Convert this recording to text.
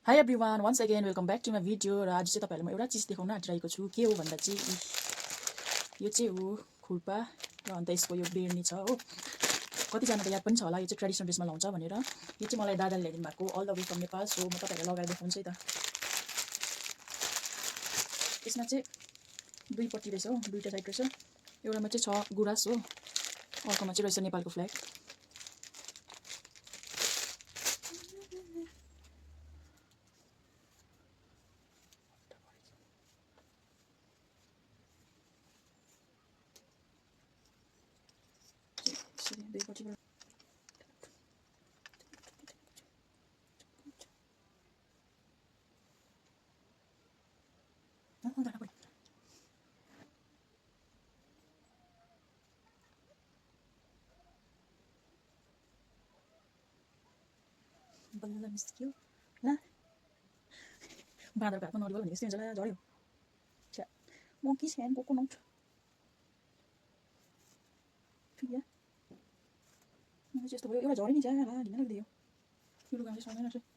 Hi everyone, once again welcome back to my video र आज चाहिँ तपाईहरुलाई म एउटा चीज देखाउन आइरहेको छु के हो भन्दा चाहिँ यो चाहिँ हो खुर्पा र अन्त यसको यो बेर्नी छ हो कति जना त याद पनि छ होला यो चाहिँ ट्रेडिसनल ड्रेसमा लाउँछ भनेर यो चाहिँ मलाई दादाले ल्याइदिनु भएको all the way from Nepal so म तपाईहरुलाई लगाएर देखाउँछु है त यसमा चाहिँ दुईपट्टि रहेछ हो दुईटा साइड रहेछ एउटामा चाहिँ छ गुराँस हो अर्कोमा चाहिँ रहेछ नेपालको फ्ल्याग दुईपट्टिबाट बल्ल निस्क्यो ला बाँदरको हातमा नरिवल भने जस्तै हुन्छ ला झऱ्यो छ्या monkeys hand coconut ठिक या मलाई चाहिँ यस्तो भयो एउटा झऱ्यो नि ज्याला ढिना लाग्दै यो लुगा चाहिँ सक्दैन रहेछ